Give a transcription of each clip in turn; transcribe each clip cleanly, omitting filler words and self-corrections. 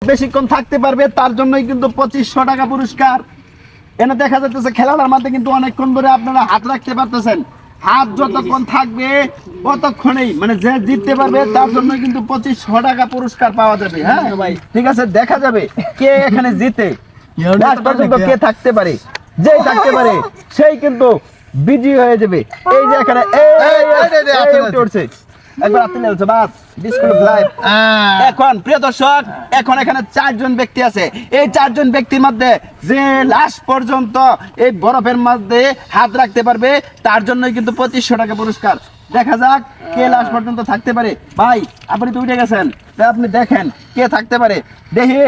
বেশিক্ষণ থাকতে পারবে তার জন্যই কিন্তু 2500 টাকা পুরস্কার। এনে দেখা যাচ্ছে খেলাটার মধ্যে কিন্তু অনেকক্ষণ ধরে আপনারা হাত রাখতে পারতেছেন। হাত যতক্ষণ থাকবে ততক্ষণেই মানে যে জিততে পারবে তার জন্য কিন্তু 2500 টাকা পুরস্কার পাওয়া যাবে। হ্যাঁ ভাই, ঠিক আছে, দেখা যাবে কে এখানে জিতে, লাস্ট পর্যন্ত কে থাকতে পারে। যেই থাকতে পারে সেই কিন্তু বিজয়ী হয়ে যাবে। এই যে এখানে উঠছে একবার হাতে নিয়ে বাস ডিসকাউন্ট লাইভ। এখন প্রিয় দর্শক, এখন এখানে 4 জন ব্যক্তি আছে। এই 4 জন ব্যক্তির মধ্যে যে লাস্ট পর্যন্ত এই বরফের মধ্যে হাত রাখতে পারবে তার জন্যই কিন্তু 2500 টাকা পুরস্কার। দেখা যাক কে লাস্ট পর্যন্ত থাকতে পারে। ভাই আপনি তো উঠে গেছেন, আপনি দেখেন কে থাকতে পারে। দেখি,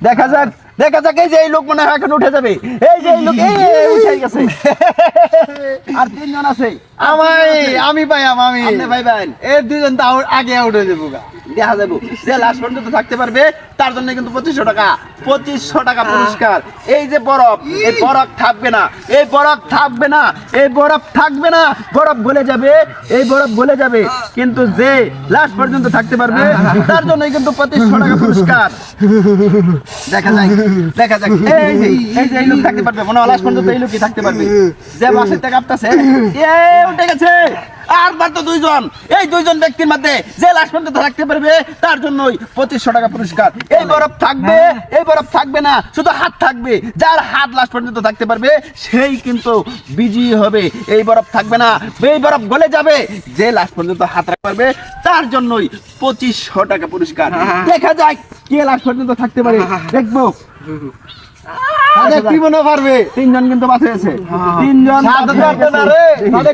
দেখা যাক, দেখা যাক। এই যে এই লোক মনে হয় এখন উঠে যাবে। এই যে এই লোক উঠে গেছে। আর 3 জন আছে। আমি ভাই আপনি ভাই ভাই এই দুজন তো আগে আউট হয়ে যাবো। দেখা যাবো যে লাস্ট পর্যন্ত থাকতে পারবে তার জন্য কিন্তু 2500 টাকা, 2500 টাকা পুরস্কার। এই যে বরফ, এই বরফ থাকবে না, এই বরফ থাকবে না, এই বরফ থাকবে না, বরফ গলে যাবে, এই বরফ গলে যাবে। কিন্তু যে লাস্ট পর্যন্ত থাকতে পারবে তার জন্য কিন্তু 2500 টাকা পুরস্কার। দেখা যায়, দেখা যাক। এই যে এই লোক থাকতে পারবে, মনে হয় লাস্ট পর্যন্ত এই লোকই থাকতে পারবে। যে বাসের টাকা কাঁপতেছে, উঠে গেছে। আর মাত্র 2 জন। এই 2 জন ব্যক্তির মধ্যে যে লাস্ট পর্যন্ত থাকতে পারবে তার জন্যই 2500 টাকা পুরস্কার। এই বরফ থাকবে, এই বরফ থাকবে না, শুধু হাত থাকবে। যার হাত লাস্ট পর্যন্ত থাকতে পারবে সেই কিন্তু বিজয়ী হবে। এই বরফ থাকবে না, এই বরফ গলে যাবে। যে লাস্ট পর্যন্ত হাত রাখতে পারবে তার জন্যই 2500 টাকা পুরস্কার। দেখা যাক কে লাস্ট পর্যন্ত থাকতে পারে, দেখবো। কি মনে পারবে? 3 জন কিন্তু বাঁচে আছে। 3 জন পারতো না রে,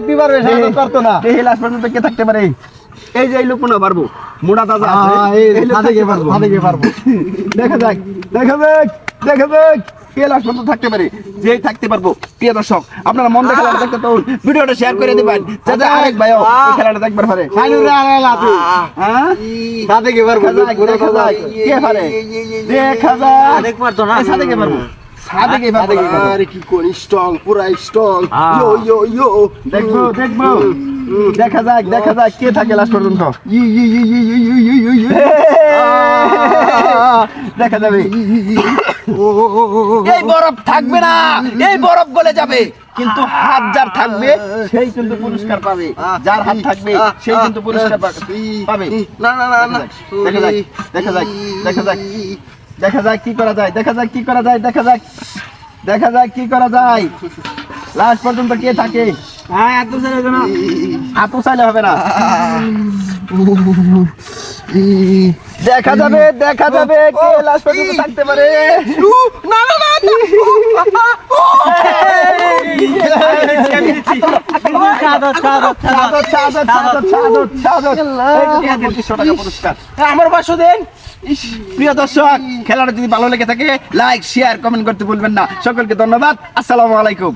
কি পারবে? পারতো না। এই লাস্ট পর্যন্ত কে থাকতে পারে? এই যে এই লোক মনে পারবো, মোড়া দাদা আছে। এই লোক থাকতে পারবো। দেখা যাক, দেখা যাক, দেখা যাক কে লাস্ট পর্যন্ত থাকতে পারে। যেই থাকতে পারবো। প্রিয় দর্শক, আপনারা মন দিয়ে খেলাটা দেখতে পারেন, ভিডিওটা শেয়ার করে দিবেন যাতে আরেক ভাইও এই খেলাটা দেখবার পারে। হ্যাঁ, সাথে কে পারবো? দেখা যাক কে পারে। দেখা যাক আরেক পারতো না, সাথে কে পারবো? সাথে কে পারবো? আরে কি কোন স্ট্রং, পুরা স্ট্রং। ইয়ো দেখবো, দেখবো। দেখা যাক, দেখা যাক কে থাকে লাস্ট পর্যন্ত। দেখা যাবে। এই বরফ থাকবে না, এই বরফ গলে যাবে। কিন্তু হাত যার থাকবে সেই কিন্তু পুরস্কার পাবে। যার হাত থাকবে সেই কিন্তু পুরস্কার পাবে। না না না না, দেখা যাক, দেখা যাক, দেখা যাক, দেখা যাক কি করা যায়, দেখা যাক কি করা যায়, দেখা যাক, দেখা যাক কি করা যায়। লাস্ট পর্যন্ত কে থাকে? এত চাইলে হবে না। দেখা যাবে, দেখা যাবে কে লাস্ট পর্যন্ত থাকতে পারে। না না না, আমার 500 দেন। প্রিয় দর্শক, খেলাটা যদি ভালো লেগে থাকে লাইক, শেয়ার, কমেন্ট করতে ভুলবেন না। সকলকে ধন্যবাদ। আসসালামু আলাইকুম।